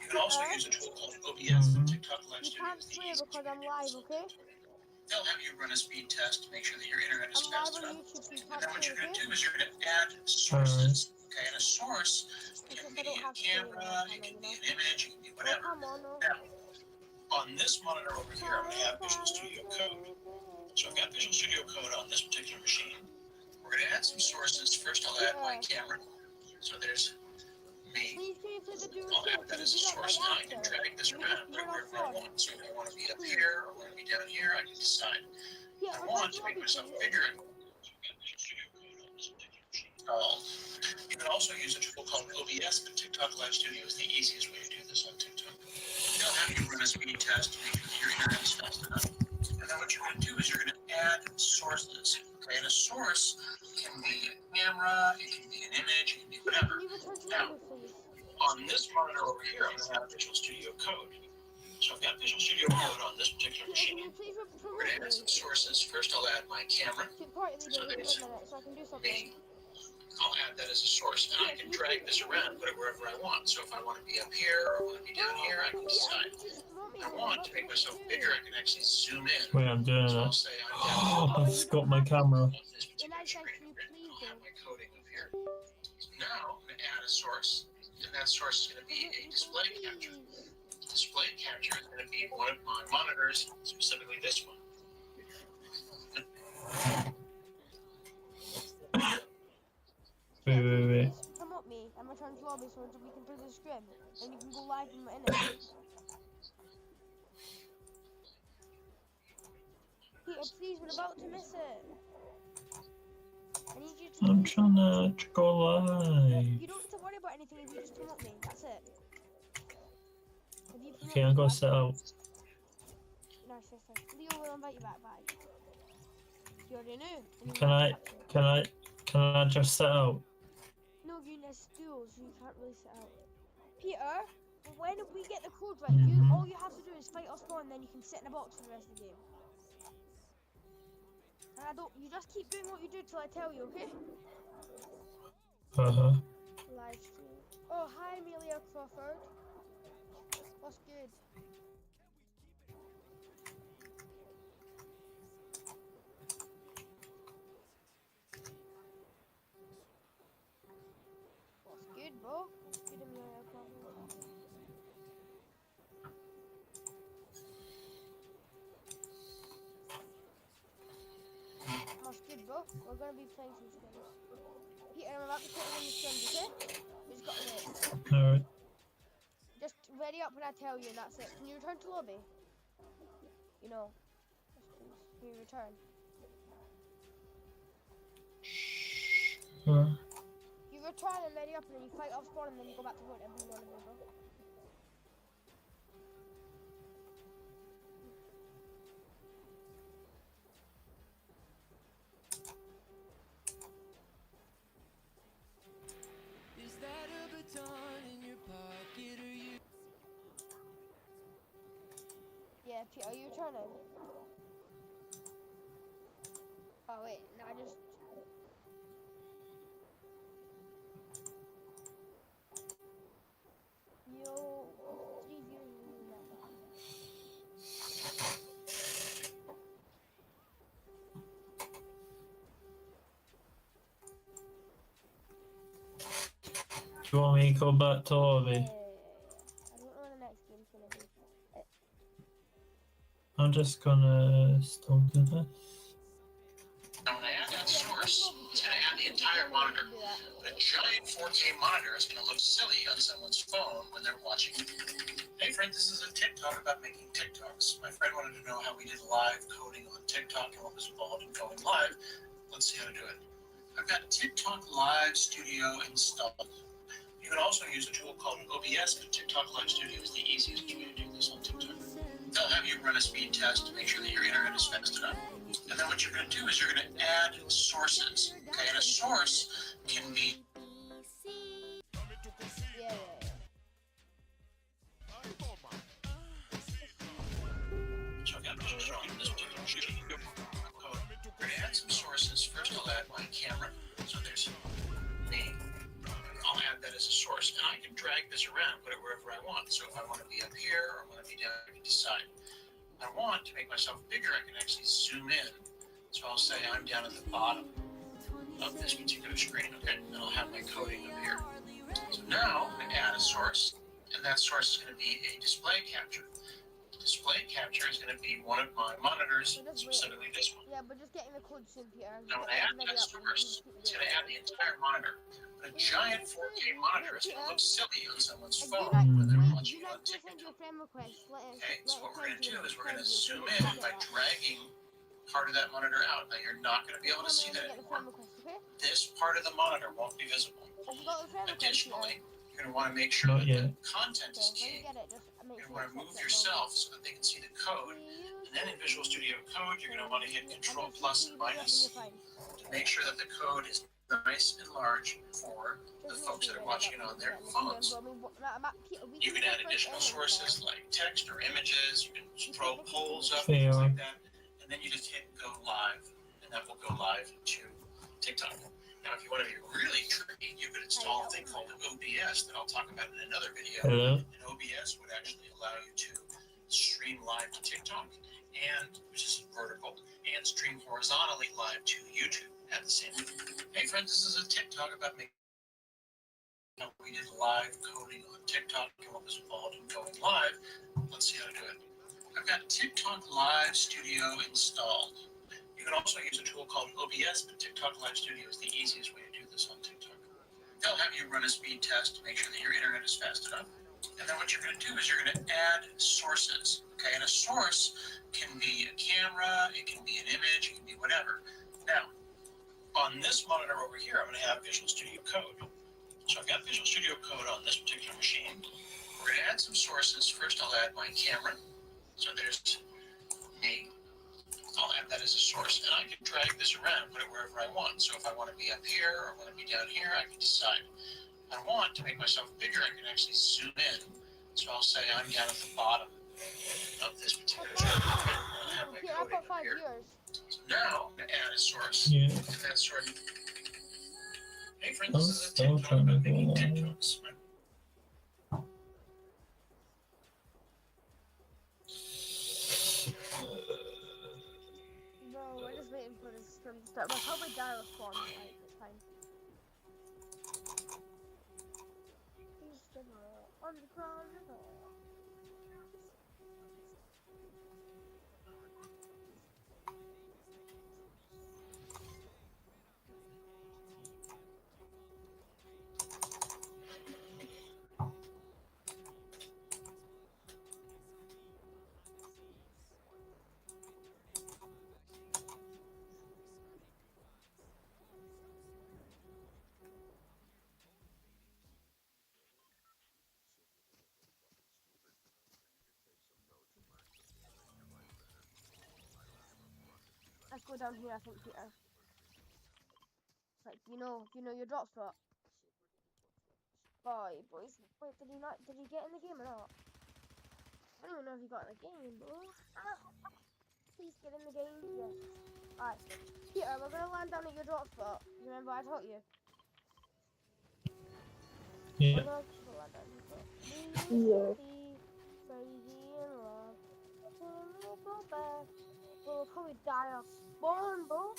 can also use a tool called OBS and TikTok Live You Studio can't is the swear easiest because way to I'm do live, this. okay? They'll have you run a speed test to make sure that your internet is I'm fast live on enough. YouTube, so you And can't then what swear, you're going okay? to do is you're going to add sources. Okay, and a source can Except I don't be a have swearing on my camera, it channel, can you be know? an image, it can be Oh, whatever. come on, no. Now, on this monitor over here, I'm going to have Visual Studio Code. So I've got Visual Studio Code on this particular machine. We're going to add some sources. First, I'll add my camera. So there's me. Please, can you play the dual I'll sync? add that Can you as a do that right source. Now I after? can drag this Can we around just and do put it it on wherever I fun? want. So if I want to be up Please. here or want to be down here, I can decide. Yeah, If I we're want going to make lobby, myself please. bigger, so I've got Visual Studio Code on this particular machine. You can also use a tool called OBS, but TikTok Live Studio is the easiest way to do this on TikTok. They'll have you run a speed test to make sure that your internet is fast enough. And then what you're going to do is you're going to add sources. Okay, and a source can be a camera, it can be an image, it can be whatever. Can you return to Now, lobby, please? on this monitor over here, I'm going to have Visual Studio Code. So I've got Visual Studio Code on this particular Can you machine. please We're going to promote add me? some sources. First, I'll add my camera. Partly So do it there's in a minute so I can do me. something. I'll add that as a source, and I can drag this around and put it wherever I want. So if I want to be up here or I want to be down here, I can decide. If I want to make myself bigger, I can actually zoom in. Wait, I'm doing So I'll it. say Oh, I've got my camera. on this particular screen. I'll have my coding up here. So now I'm going to add a source, and that source is going to be a display capture. Display capture is going to be one of my monitors, specifically this one. Wait. Promote me. I'm return to lobby so we can play the stream and you can go live in it. Peter, please, we're about to miss it. I need you to. I'm trying to go live. You don't need to worry about anything if you just promote me. That's it. If you promote Okay, I'm gonna set out. Nice. Leo will invite you back. Bye. You already knew. Can I just set out? No, you need stools, so you can't really sit out. Peter, when we get the code right, all you have to do is fight off spawn, and then you can sit in a box for the rest of the game. And you just keep doing what you do till I tell you, okay? Live stream. Oh, hi, Amelia Crawford. What's good? What's good, bro? What's good, Amelia Crawford? What's good, bro? We're gonna be playing some skins. Peter, I'm about to put it on the skins, okay? We just gotta wait. Alright. Just ready up when I tell you, and that's it. Can you return to lobby? You know. Yes, please. Can you return? Sure. You return and ready up, and then you fight off spawn, and then you go back to vote every one of them, bro. Is that a baton in your pocket, or you? Yeah, Pete, are you returning? Oh wait, no, I just. Yo, 3 viewers. Do you want me to go back to lobby? I don't know when the next game's gonna be. I'm just gonna still do this. I'm going to add that source. It's going to add the entire monitor. But a giant 4K monitor is going to look silly on someone's phone when they're watching. Hey friend, this is a TikTok about making TikToks. My friend wanted to know how we did live coding on TikTok and what was involved in going live. Let's see how to do it. I've got TikTok Live Studio installed. You can also use a tool called OBS, but TikTok Live Studio is the easiest way to do this on TikTok. They'll have you run a speed test to make sure that your internet is fast enough. And then what you're going to do is you're going to add sources. Okay, and a source can be. Yeah. So I've got this showing this particular machine. We're going to add some sources. First, I'll add my camera. So there's me. I'll add that as a source, and I can drag this around, put it wherever wherever I want. So if I want to be up here or I want to be down, I can decide. If I want to make myself bigger, I can actually zoom in. So I'll say I'm down at the bottom of this particular screen, okay? And I'll have my coding up here. So now I'm going to add a source, and that source is going to be a display capture. Display capture is going to be one of my monitors, specifically this one. Yeah, but just getting the code soon, Peter. Now when I add that source, it's going to add the entire monitor. But a giant 4K monitor is going to look silly on someone's phone when they're watching it on TikTok. Okay, so what we're going to do is we're going to zoom in by dragging part of that monitor out. Now you're not going to be able to see that anymore. This part of the monitor won't be visible. Additionally, you're going to want to make sure that the content is key. You're going to want to move yourself so that they can see the code. And then in Visual Studio Code, you're going to want to hit Control plus and minus to make sure that the code is nice and large for the folks that are watching it on their phones. You can add additional sources like text or images. You can throw polls up, things like that. And then you just hit Go Live, and that will go live to TikTok. Now, if you want to be really tricky, you could install a thing called OBS that I'll talk about in another video. Hello? And OBS would actually allow you to stream live to TikTok, and which is vertical, and stream horizontally live to YouTube at the same time. Hey friends, this is a TikTok about making. We did live coding on TikTok and what was involved in going live. Let's see how to do it. I've got TikTok Live Studio installed. You can also use a tool called OBS, but TikTok Live Studio is the easiest way to do this on TikTok. They'll have you run a speed test to make sure that your internet is fast enough. And then what you're going to do is you're going to add sources. Okay, and a source can be a camera, it can be an image, it can be whatever. Now, on this monitor over here, I'm going to have Visual Studio Code. So I've got Visual Studio Code on this particular machine. We're going to add some sources. First, I'll add my camera. So there's me. I'll add that as a source, and I can drag this around and put it wherever I want. So if I want to be up here or I want to be down here, I can decide. If I want to make myself bigger, I can actually zoom in. So I'll say I'm down at the bottom of this particular screen. I'll have my coding up here. So now I'm going to add a source. Yeah. And that source. Hey friends, this is a TikTok about making TikToks. No, we're just waiting for this stream to start. We'll probably die or spawn. Like, it's fine. Underground river. Let's go down here, I think, Peter. Like, you know your drop spot. Bye, boys. Wait, did he get in the game or not? I don't even know if he got in the game, bro. Please get in the game. Yes. Alright. Peter, we're gonna land down at your drop spot. Remember I taught you? Yeah. We're gonna land down your spot. Yeah. Crazy in love. Go back. We'll probably die off spawn, bro.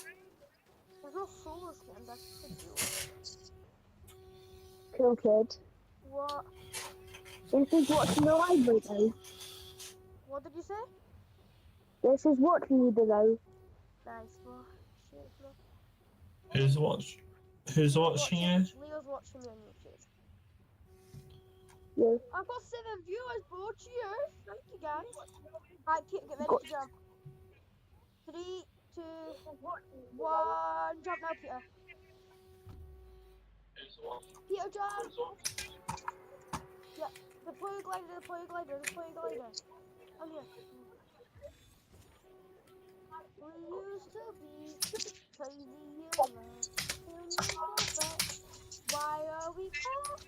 There's no solar skin, that's the deal. Cool kid. What? This is watching the library though. What did you say? This is watching you below. Nice, bro. Shit, bro. Who's watching you? Leo's watching me on YouTube. Yeah. I've got 7 viewers, bro. Cheers. Thank you, guys. Alright, get ready to jump. 3, 2, 1. Jump now, Peter. Peter, jump. Yeah. Deploy your glider, deploy your glider, deploy your glider. I'm here. We used to be crazy in love. Why are we gone?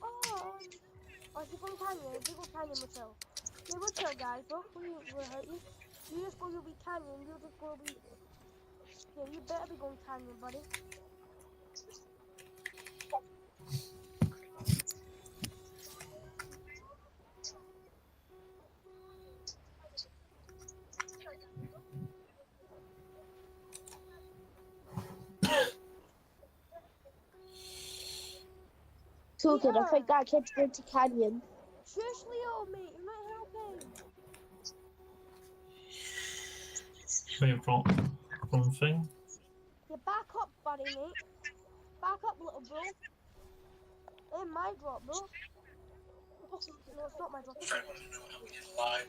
Oh, is he going canyon? Is he going canyon, Michelle? Yeah, we'll chill, guys, bro. We will hurt you. You just go, you'll be canyon. You just go, be. Yeah, you better be going canyon, buddy. So good. I think Peter! that kid's going to Canyon. Shush, Leo, mate. You're not helping. Wait, wrong thing. You back up, buddy, mate. Back up, little bro. In my drop, bro. No, it's not my drop. Friend wanted to know how we get alive.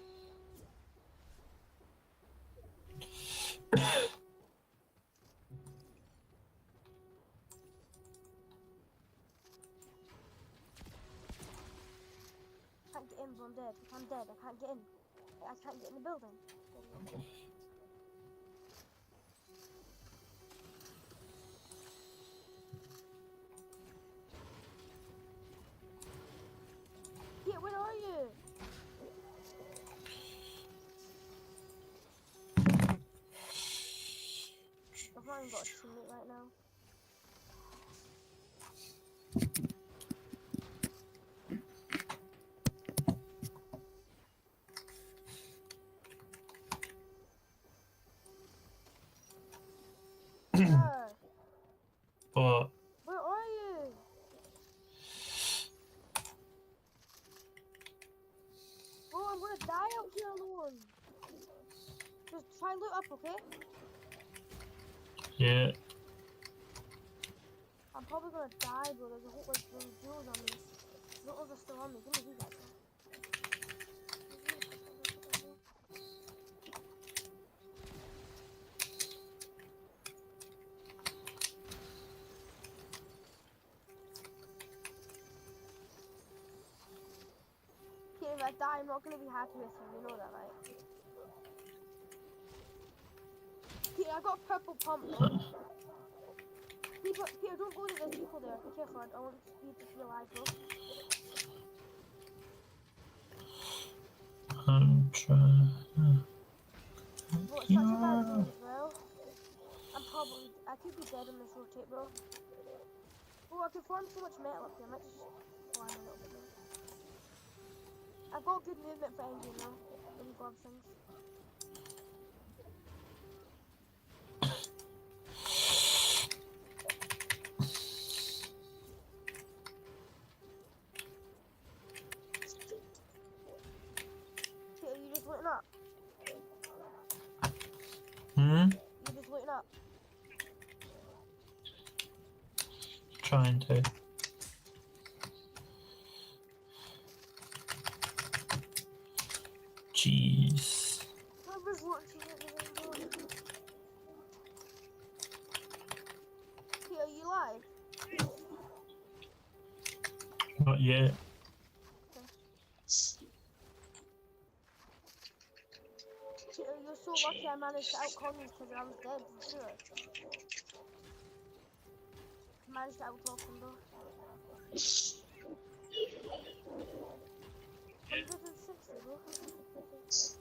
Can't get in, bro. I'm dead. I'm dead. I can't get in. I can't get in the building. Yeah, where are you? I've not even got a teammate right now. Peter, But where are you? Bro, I'm gonna die out here alone. Just try and loot up, okay? yeah, I'm probably gonna die, bro. There's a whole like jewels on me. I don't know if they're still on me. Give me these guys. Okay, if I die, I'm not gonna be happy with him. You know that, right? Peter, I got a purple pump, bro. Peter, don't go there. There's people there. Be careful. I want you to be alive, bro. I'm trying. Bro, it's such a bad game as well. I could be dead in this rotate, bro. Bro, I could farm so much metal up here. I might just climb a little bit more. I've got good movement for endgame now. When you grab things. Peter, you just looting up? Hmm. You just looting up? Trying to. Jeez. I'm just watching everything, bro. Peter, are you live? Not yet. Peter, you're so lucky I managed to outcon these because I was dead for sure. I managed to outtalk them though. 160, bro. 160.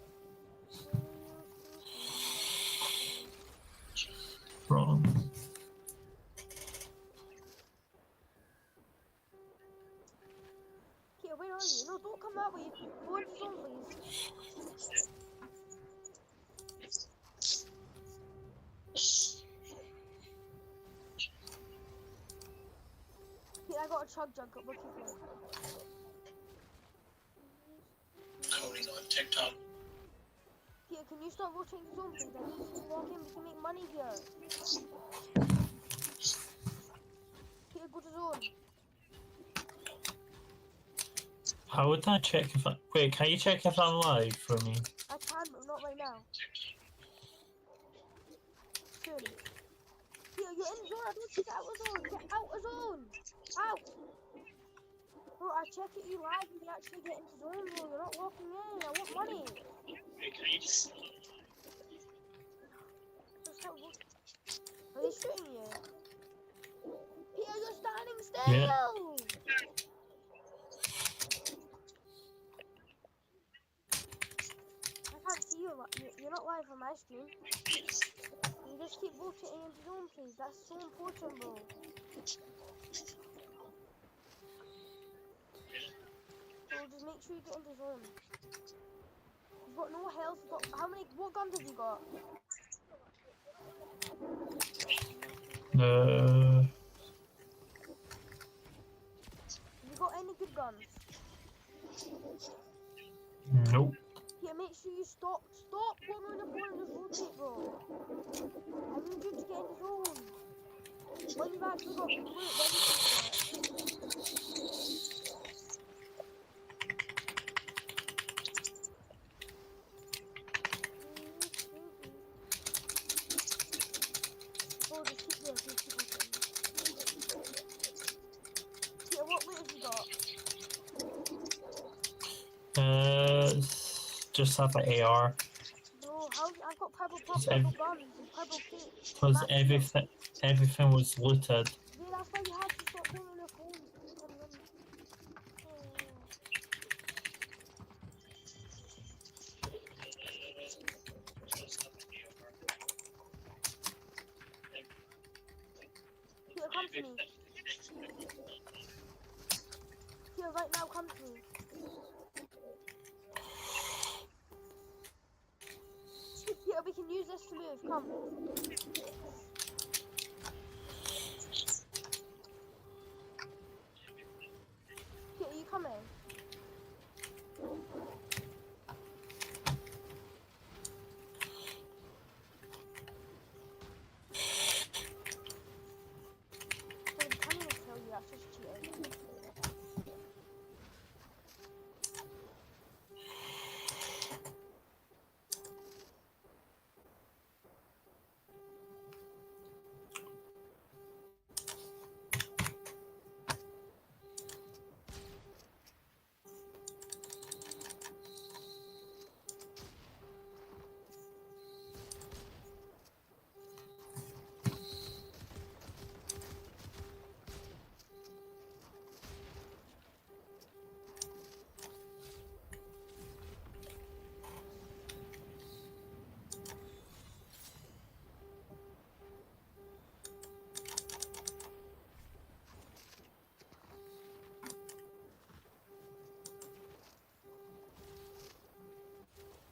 Wrong. Peter, where are you? No, don't come that way. Go into zone, please. Peter, I got a chug jug up. Look at me. Coding on TikTok. Peter, can you start rotating the zone, please? I need you to walk in. We can make money here. Peter, go to zone. How would I check if I... Wait, can you check if I'm live for me? I can, but not right now. Soon. Peter, you're in zone. I don't see get out of zone. Get out of zone. Out. Bro, I check it you live and you actually get into zone, bro. You're not walking in. I want money. Just how... Are they shooting you? Peter, you're standing still. Yeah. I can't see you. You're not live on my stream. You just keep rotating into zone, please. That's so important, bro. So just make sure you get into zone. You've got no health. You've got how many? What guns have you got? guns? Nope. Here, make sure you stop putting on the phone and just rotate, bro. I need you to get in the zone. When you've actually got loot, then you can do it. Bro, just keep looking, keep looking. Peter, what loot have you got? Just have an AR. Bro, I've got purple Cause, purple guns and purple kit. cause everything was looted. Yeah, that's why you have to stop putting on your phone and run. Oh. Peter, come to me. Peter, right now, come to me. Peter, we can use this to move. Come. Peter, are you coming? Bro, we can't even kill you. That's just cheating.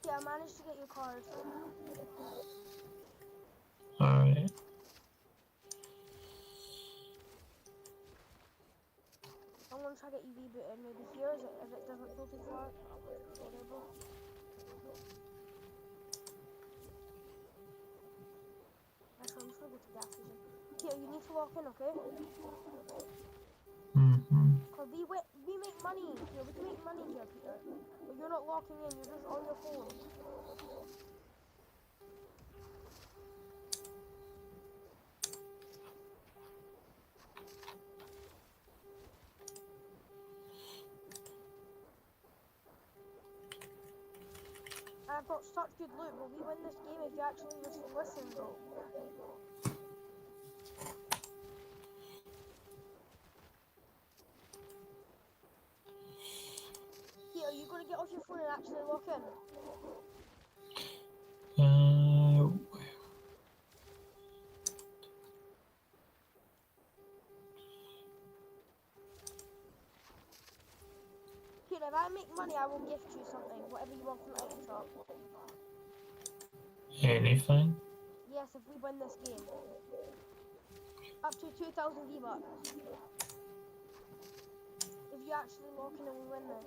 Yeah, I managed to get your card. Alright. I'm gonna try to get you rebooted maybe here if it doesn't go too far. Whatever. Actually, I'm just gonna go to gas station. Here, you need to walk in, okay? Cause we make money here. We can make money here, Peter. But you're not locking in. You're just on your phone. I've got such good loot, but we win this game if you actually just listen, bro. Here, are you gonna get off your phone and actually lock in? Here, if I make money, I will gift you something, whatever you want from the item shop. Anything? Yes, if we win this game. Up to 2,000 V-Bucks. If you actually lock in and we win this.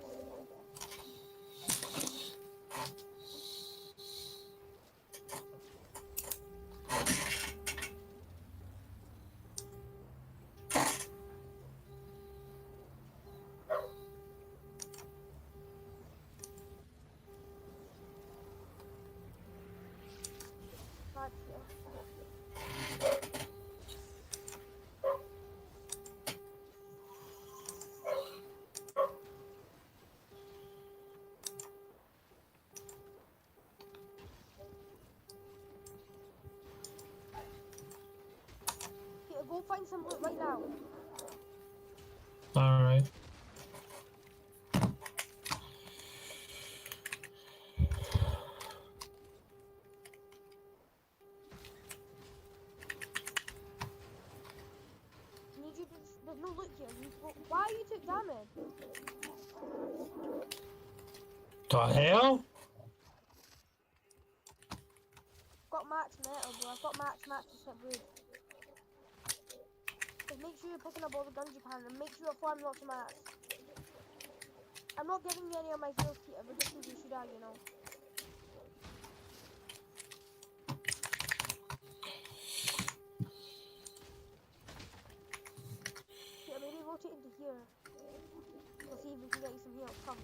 Right here. Peter, go find some loot right now. Alright. Need you to there's no loot here. Why you took damage? The hell? Got max metal, bro. I've got max percent wood. Just make sure you're picking up all the guns you can and make sure you're farming lots of mats. I'm not giving you any of my heals, Peter, but just in case you die, you know. Peter, maybe rotate into here. We'll see if we can get you some heals. Come.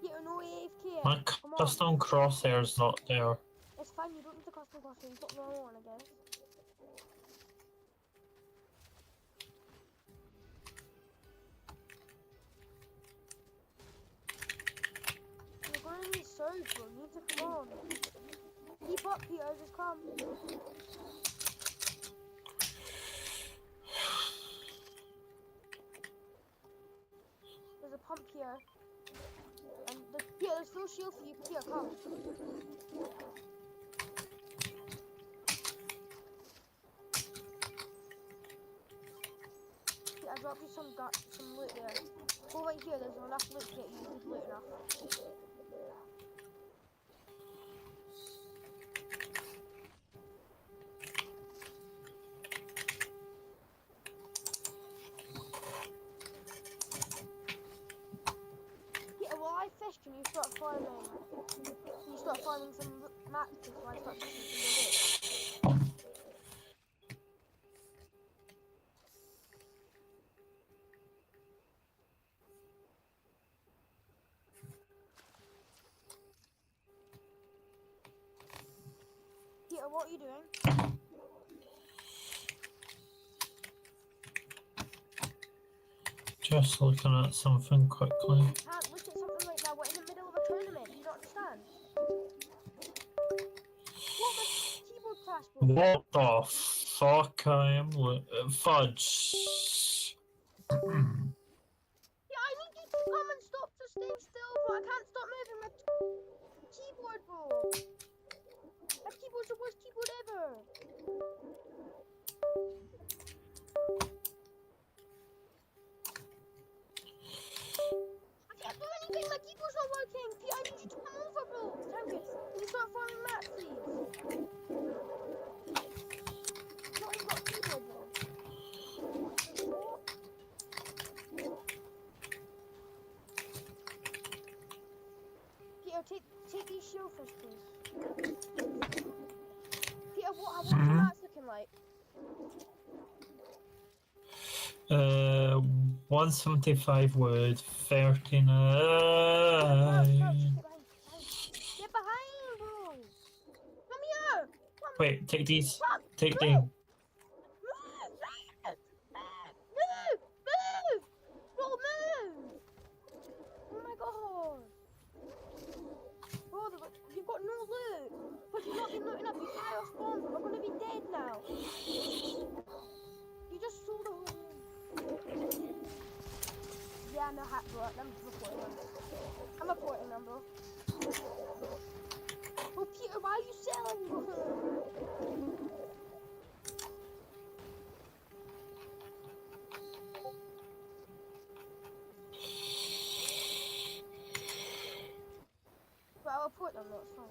Peter, no AFK. My Come on. custom crosshair's not there. It's fine, you don't need the custom crosshair. You've got normal one, I guess. You're gonna need surge, bro. You need to come on. Keep up, Peter. Just come. There's a pump here. And Peter, there's no shield for you. Peter, come. Peter, I dropped you some loot there. Go right here. There's enough loot to get you good loot enough. Peter, while I fish, can you start farming? Can you start farming some matches while I start fishing for your loot? Peter, what are you doing? Just looking at something quickly. You can't look at something like that. We're in the middle of a tournament. Do you not understand? What my keyboard crash, bro? What the fuck I am fudge. Yeah, I need you to come and stop just staying still, bro. I can't stop moving my keyboard, bro. My keyboard's the worst keyboard ever. I can't do anything. My keyboard's not working. Pete, I need you to come over, bro. Tempest, can you start farming mats, please? Not even got a keyboard, bro. Peter, take these shellfish, please. Peter, what's your mats looking like? 175 wood, 39. Get behind, bro. Come here. Come. Wait, take these. Come. Take Move. them. Move. Move. Bro, move. Oh my god. Bro, you've got no loot. But you've not been looting up. You die off spawn. We're gonna be dead now. You just sold a whole. Yeah, no hat, bro. I'm reporting them. I'm reporting them, bro. Bro, Peter, why are you selling, bro? But I'll report them, though. It's fine.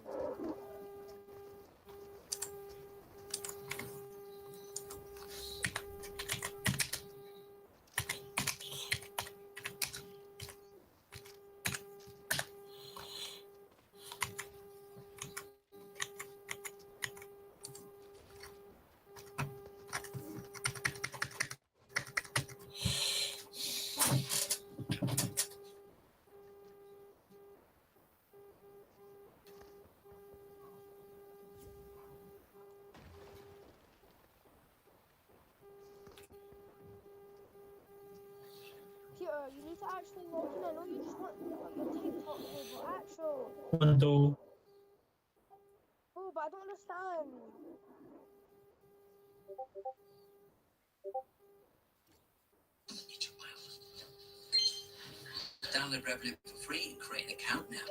Peter, you need to actually log in. I know you just want your TikTok here, but actual. Window. Oh, but I don't understand. Download Revolut for free and create an account now.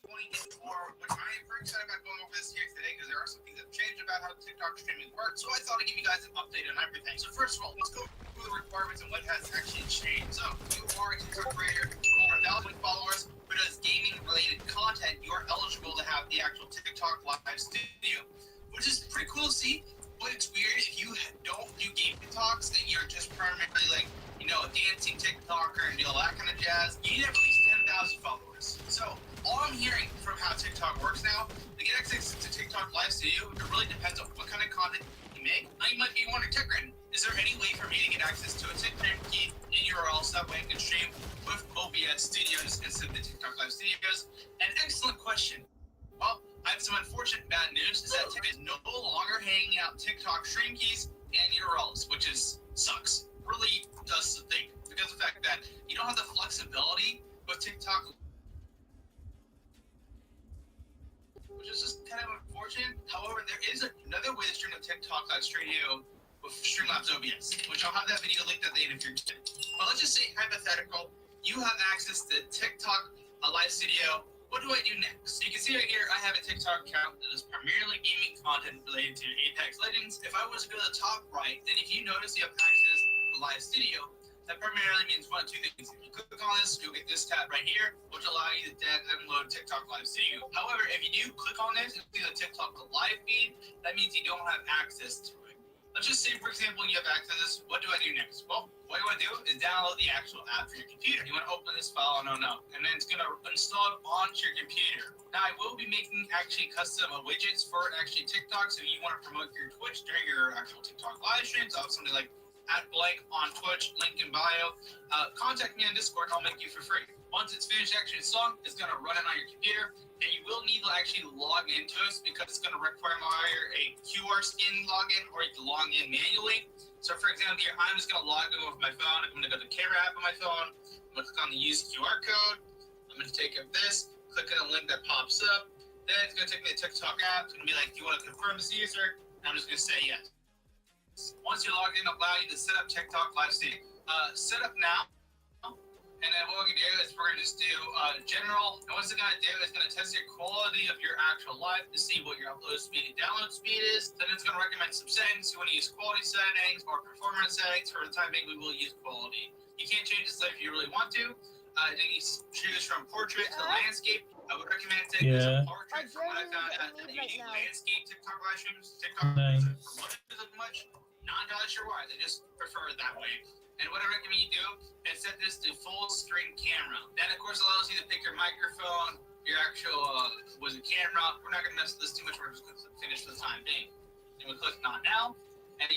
Which I am very excited about going over this here today because there are some things that have changed about how TikTok streaming works. So I thought I'd give you guys an update on everything. So first of all, let's go through the requirements and what has actually changed. So if you are a TikTok creator with over 1,000 followers who does gaming related content, you are eligible to have the actual TikTok live studio. which is pretty cool to see. But it's weird if you don't do game TikToks and you're just primarily like, a dancing TikToker and all that kind of jazz. You need at least 10,000 followers. So all I'm hearing from how TikTok works now, to get access to TikTok Live Studio, it really depends on what kind of content you make. Now you might be wondering, Tigran, is there any way for me to get access to a TikTok key in URL so that way I can stream with OBS Studios instead of the TikTok Live Studios? An excellent question. Well, I have some unfortunate bad news, is that TikTok is no longer hanging out TikTok stream keys and URLs, which sucks. Really does the thing, because of the fact that you don't have the flexibility with TikTok, which is just kind of unfortunate. However, there is another way to stream a TikTok Live Studio with Streamlabs OBS, which I'll have that video linked at the end if you're interested. But let's just say, hypothetical, you have access to TikTok Live Studio. What do I do next? So you can see right here, I have a TikTok account that is primarily gaming content related to Apex Legends. If I was to go to the top right, then if you notice you have access to Live Studio, that primarily means one of two things. If you click on this, you'll get this tab right here, which will allow you to download TikTok Live Studio. However, if you do click on this and see the TikTok Live feed, that means you don't have access to it. Let's just say, for example, you have access to this. What do I do next? Well, what you want to do is download the actual app for your computer. You want to open this file on up, and then it's going to install it onto your computer. Now, I will be making actually custom widgets for actually TikTok, so if you want to promote your Twitch during your actual TikTok live streams. I'll have something like @blank on Twitch, link in bio. Contact me on Discord, I'll make you for free. Once it's finished actually installed, it's going to run it on your computer, and you will need to actually log into us because it's going to require a QR scan login, or you can log in manually. So for example, here, I'm just going to log in with my phone. I'm going to go to the camera app on my phone. I'm going to click on the use QR code. I'm going to take up this, click on the link that pops up. Then it's going to take me to the TikTok app. It's going to be like, do you want to confirm this user? And I'm just going to say yes. Once you're logged in, it'll allow you to set up TikTok Live Studio. Set up now. And then what we're going to do is we're going to just do general. And what's it going to do is going to test your quality of your actual live to see what your upload speed and download speed is. Then it's going to recommend some settings. You want to use quality settings or performance settings. For the time being, we will use quality. You can't change this if you really want to. Then you choose from portrait to landscape. I would recommend taking this a portrait. From what I found out, that you need landscape TikTok live streams. TikTok doesn't promote it as much. Not entirely sure why. They just prefer it that way. And what I recommend you do is set this to full screen camera. That, of course, allows you to pick your microphone, your actual camera. We're not going to mess with this too much. We're just going to finish for the time being. Then we click Not Now.